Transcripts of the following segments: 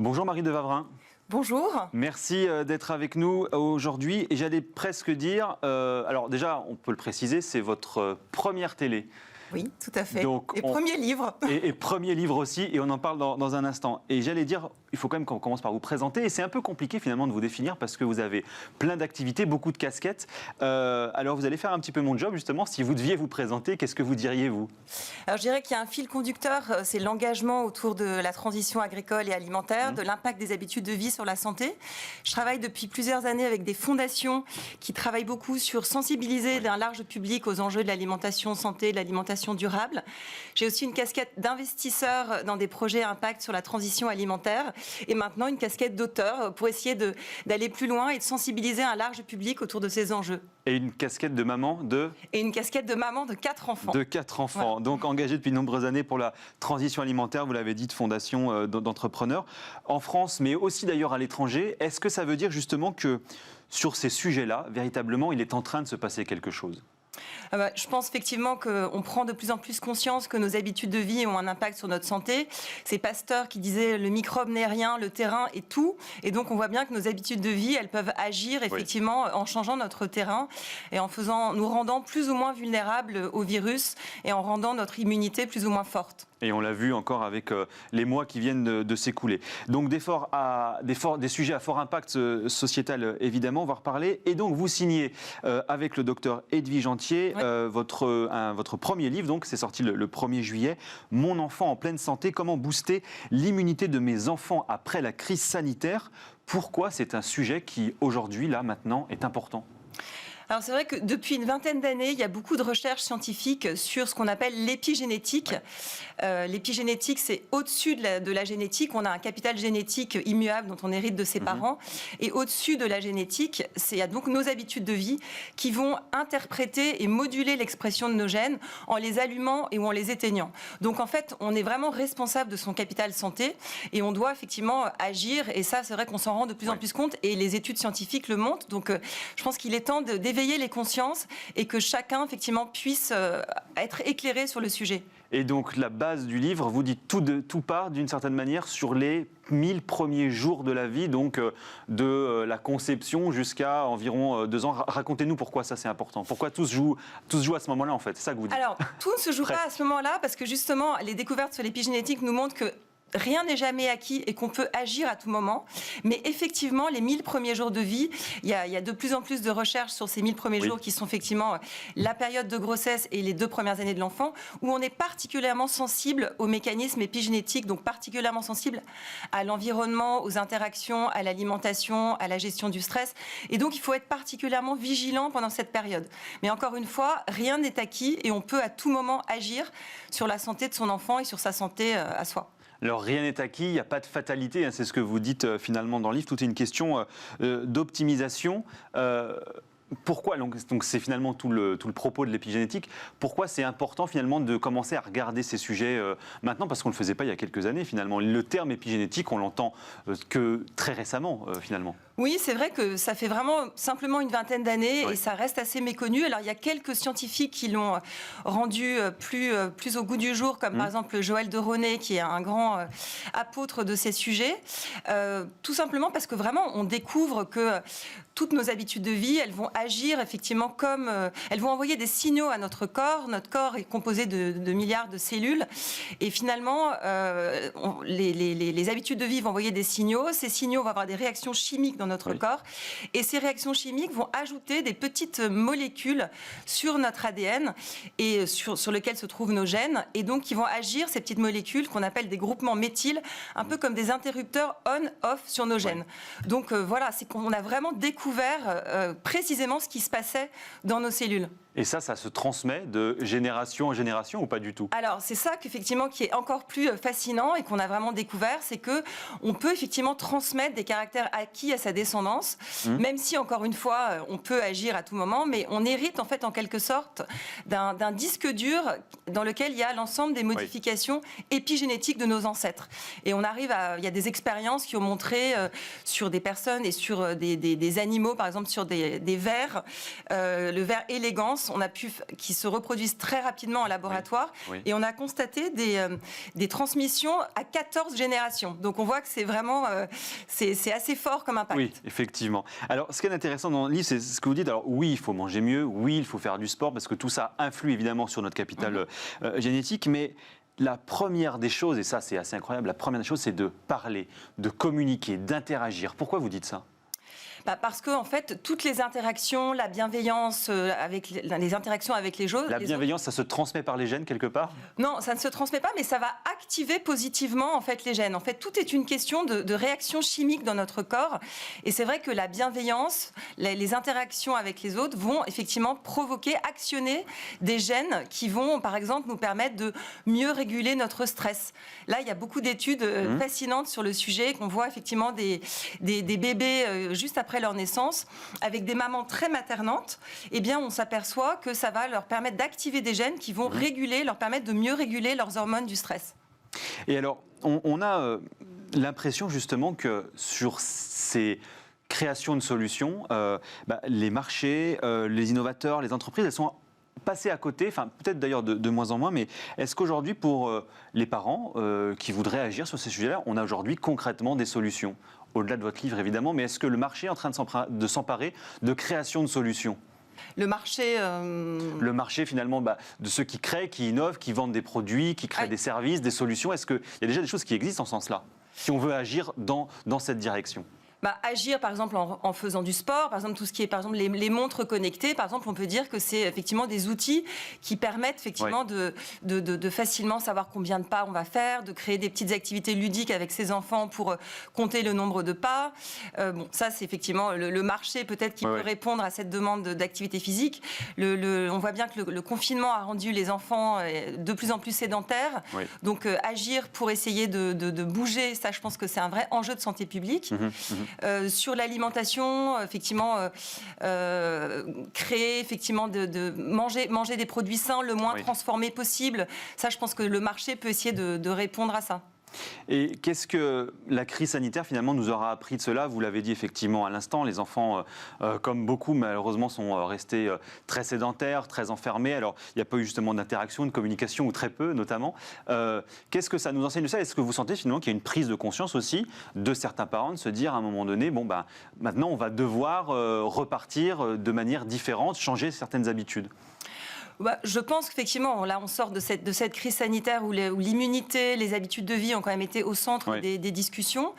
Bonjour Marie de Wavrin. Bonjour. Merci d'être avec nous aujourd'hui. Et j'allais presque dire, alors déjà, on peut le préciser, c'est votre première télé. Oui, tout à fait. Donc, premier livre. Et premier livre aussi, et on en parle dans un instant. Et j'allais dire, il faut quand même qu'on commence par vous présenter, et c'est un peu compliqué finalement de vous définir parce que vous avez plein d'activités, beaucoup de casquettes. Alors vous allez faire un petit peu mon job justement, si vous deviez vous présenter, qu'est-ce que vous diriez vous ? Alors je dirais qu'il y a un fil conducteur, c'est l'engagement autour de la transition agricole et alimentaire, de l'impact des habitudes de vie sur la santé. Je travaille depuis plusieurs années avec des fondations qui travaillent beaucoup sur sensibiliser un large public aux enjeux de l'alimentation santé, de l'alimentation durable. J'ai aussi une casquette d'investisseur dans des projets à impact sur la transition alimentaire et maintenant une casquette d'auteur pour essayer d'aller plus loin et de sensibiliser un large public autour de ces enjeux. Et une casquette de maman de... Et une casquette de maman de 4 enfants. De 4 enfants, voilà. Donc engagée depuis de nombreuses années pour la transition alimentaire, vous l'avez dit, de fondation d'entrepreneurs en France, mais aussi d'ailleurs à l'étranger. Est-ce que ça veut dire justement que sur ces sujets-là, véritablement, il est en train de se passer quelque chose ? Je pense effectivement qu'on prend de plus en plus conscience que nos habitudes de vie ont un impact sur notre santé. C'est Pasteur qui disait « le microbe n'est rien, le terrain est tout ». Et donc on voit bien que nos habitudes de vie, elles peuvent agir effectivement en changeant notre terrain et en nous rendant plus ou moins vulnérables au virus et en rendant notre immunité plus ou moins forte. Et on l'a vu encore avec les mois qui viennent de s'écouler. Donc des sujets à fort impact sociétal, évidemment, on va reparler. Et donc vous signez avec le docteur Edwige Antier votre premier livre, donc c'est sorti le 1er juillet, « Mon enfant en pleine santé, comment booster l'immunité de mes enfants après la crise sanitaire ». Pourquoi c'est un sujet qui, aujourd'hui, là, maintenant, est important ? Alors c'est vrai que depuis une vingtaine d'années, il y a beaucoup de recherches scientifiques sur ce qu'on appelle l'épigénétique. L'épigénétique, c'est au-dessus de la génétique. On a un capital génétique immuable dont on hérite de ses parents. Et au-dessus de la génétique, il y a donc nos habitudes de vie qui vont interpréter et moduler l'expression de nos gènes en les allumant et ou en les éteignant. Donc en fait, on est vraiment responsable de son capital santé et on doit effectivement agir. Et ça, c'est vrai qu'on s'en rend de plus en plus compte et les études scientifiques le montrent. Donc je pense qu'il est temps d'éveiller les consciences et que chacun, effectivement, puisse être éclairé sur le sujet. Et donc, la base du livre, vous dites tout part, d'une certaine manière, sur les 1000 premiers jours de la vie, donc de la conception jusqu'à environ 2 ans. Racontez-nous pourquoi ça, c'est important. Pourquoi tout se joue à ce moment-là, en fait. C'est ça que vous dites. Alors, tout ne se joue pas à ce moment-là, parce que, justement, les découvertes sur l'épigénétique nous montrent que rien n'est jamais acquis et qu'on peut agir à tout moment. Mais effectivement, les 1000 premiers jours de vie, il y a de plus en plus de recherches sur ces 1000 premiers jours qui sont effectivement la période de grossesse et les 2 premières années de l'enfant, où on est particulièrement sensible aux mécanismes épigénétiques, donc particulièrement sensible à l'environnement, aux interactions, à l'alimentation, à la gestion du stress. Et donc, il faut être particulièrement vigilant pendant cette période. Mais encore une fois, rien n'est acquis et on peut à tout moment agir sur la santé de son enfant et sur sa santé à soi. Alors rien n'est acquis, il n'y a pas de fatalité, c'est ce que vous dites finalement dans le livre, tout est une question d'optimisation. Pourquoi, donc c'est finalement tout le propos de l'épigénétique, pourquoi c'est important finalement de commencer à regarder ces sujets maintenant, parce qu'on ne le faisait pas il y a quelques années finalement. Le terme épigénétique, on l'entend que très récemment finalement. Oui, c'est vrai que ça fait vraiment simplement une vingtaine d'années et ça reste assez méconnu. Alors il y a quelques scientifiques qui l'ont rendu plus au goût du jour, comme par exemple Joël de Ronet, qui est un grand apôtre de ces sujets, tout simplement parce que vraiment on découvre que toutes nos habitudes de vie, elles vont agir effectivement comme... elles vont envoyer des signaux à notre corps. Notre corps est composé de milliards de cellules. Et finalement, les habitudes de vie vont envoyer des signaux. Ces signaux vont avoir des réactions chimiques dans notre corps. Et ces réactions chimiques vont ajouter des petites molécules sur notre ADN et sur lesquelles se trouvent nos gènes. Et donc, qui vont agir, ces petites molécules qu'on appelle des groupements méthyl, un peu comme des interrupteurs on-off sur nos gènes. Donc voilà, c'est qu'on a vraiment découvert précisément ce qui se passait dans nos cellules. Et ça se transmet de génération en génération ou pas du tout ? Alors, c'est ça qu'effectivement qui est encore plus fascinant et qu'on a vraiment découvert, c'est que on peut effectivement transmettre des caractères acquis à sa descendance, même si, encore une fois, on peut agir à tout moment, mais on hérite en fait en quelque sorte d'un disque dur dans lequel il y a l'ensemble des modifications épigénétiques de nos ancêtres. Et on arrive il y a des expériences qui ont montré sur des personnes et sur des animaux, par exemple sur des vers, le ver élégance, séquences qui se reproduisent très rapidement en laboratoire. Oui, oui. Et on a constaté des transmissions à 14 générations. Donc on voit que c'est vraiment c'est assez fort comme impact. Oui, effectivement. Alors, ce qui est intéressant dans le livre, c'est ce que vous dites. Alors, oui, il faut manger mieux, oui, il faut faire du sport, parce que tout ça influe évidemment sur notre capital génétique, mais la première des choses, et ça c'est assez incroyable, la première des choses, c'est de parler, de communiquer, d'interagir. Pourquoi vous dites ça ? Parce que en fait, toutes les interactions, la bienveillance, les interactions avec les autres... La bienveillance, ça se transmet par les gènes quelque part ? Non, ça ne se transmet pas, mais ça va activer positivement en fait les gènes. En fait, tout est une question de réaction chimique dans notre corps. Et c'est vrai que la bienveillance, les interactions avec les autres vont effectivement provoquer, actionner des gènes qui vont, par exemple, nous permettre de mieux réguler notre stress. Là, il y a beaucoup d'études fascinantes sur le sujet, qu'on voit effectivement des bébés juste après leur naissance, avec des mamans très maternantes, eh bien, on s'aperçoit que ça va leur permettre d'activer des gènes qui vont leur permettre de mieux réguler leurs hormones du stress. Et alors, on a l'impression justement que sur ces créations de solutions, les marchés, les innovateurs, les entreprises, elles sont passées à côté, enfin peut-être d'ailleurs de moins en moins, mais est-ce qu'aujourd'hui pour les parents qui voudraient agir sur ces sujets-là, on a aujourd'hui concrètement des solutions ? Au-delà de votre livre évidemment, mais est-ce que le marché est en train de s'emparer de création de solutions ? Le marché... Le marché finalement de ceux qui créent, qui innovent, qui vendent des produits, qui créent des services, des solutions, est-ce qu'il y a déjà des choses qui existent en ce sens-là, si on veut agir dans cette direction ? Agir, par exemple, en faisant du sport, par exemple, tout ce qui est, par exemple, les montres connectées, par exemple, on peut dire que c'est effectivement des outils qui permettent effectivement de facilement savoir combien de pas on va faire, de créer des petites activités ludiques avec ses enfants pour compter le nombre de pas. Ça, c'est effectivement le marché peut-être qui peut répondre à cette demande d'activité physique. On voit bien que le confinement a rendu les enfants de plus en plus sédentaires. Oui. Donc, agir pour essayer de bouger, ça, je pense que c'est un vrai enjeu de santé publique. Sur l'alimentation, effectivement, créer, effectivement, manger des produits sains, le moins transformés possible. Ça, je pense que le marché peut essayer de répondre à ça. Et qu'est-ce que la crise sanitaire finalement nous aura appris de cela ? Vous l'avez dit effectivement à l'instant, les enfants, comme beaucoup malheureusement, sont restés très sédentaires, très enfermés. Alors il n'y a pas eu justement d'interaction, de communication, ou très peu notamment. Qu'est-ce que ça nous enseigne de ça ? Est-ce que vous sentez finalement qu'il y a une prise de conscience aussi de certains parents de se dire à un moment donné, maintenant on va devoir repartir de manière différente, changer certaines habitudes ? Je pense qu'effectivement, là, on sort de cette crise sanitaire où l'immunité, les habitudes de vie ont quand même été au centre des discussions.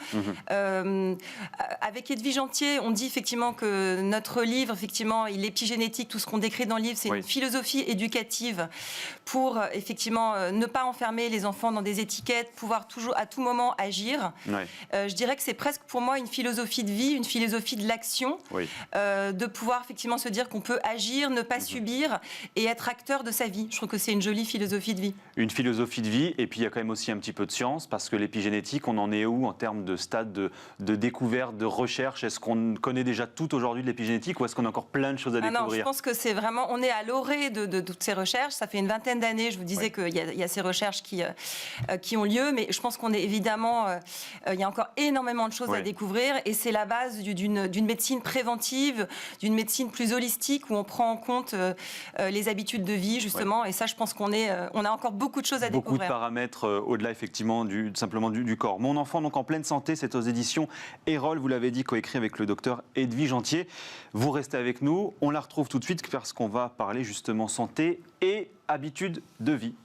Avec Edwige Antier, on dit effectivement que notre livre, effectivement, l'épigénétique, tout ce qu'on décrit dans le livre, c'est une philosophie éducative pour effectivement ne pas enfermer les enfants dans des étiquettes, pouvoir toujours à tout moment agir. Je dirais que c'est presque pour moi une philosophie de vie, une philosophie de l'action, de pouvoir effectivement se dire qu'on peut agir, ne pas subir et être acteur de sa vie. Je trouve que c'est une jolie philosophie de vie. Une philosophie de vie, et puis il y a quand même aussi un petit peu de science, parce que l'épigénétique, on en est où en termes de stade de découverte, de recherche ? Est-ce qu'on connaît déjà tout aujourd'hui de l'épigénétique, ou est-ce qu'on a encore plein de choses à découvrir ? Non, je pense que c'est vraiment, on est à l'orée de toutes ces recherches. Ça fait une vingtaine d'années, je vous disais qu'il y a ces recherches qui ont lieu, mais je pense qu'on est évidemment, il y a encore énormément de choses à découvrir, et c'est la base d'une médecine préventive, d'une médecine plus holistique, où on prend en compte les habitudes de vie, justement, et ça, je pense qu'on a encore beaucoup de choses à découvrir. Beaucoup de paramètres au-delà, effectivement, simplement du corps. Mon enfant, donc en pleine santé, c'est aux éditions Erol, vous l'avez dit, coécrit avec le docteur Edwige Antier. Vous restez avec nous, on la retrouve tout de suite parce qu'on va parler justement santé et habitudes de vie.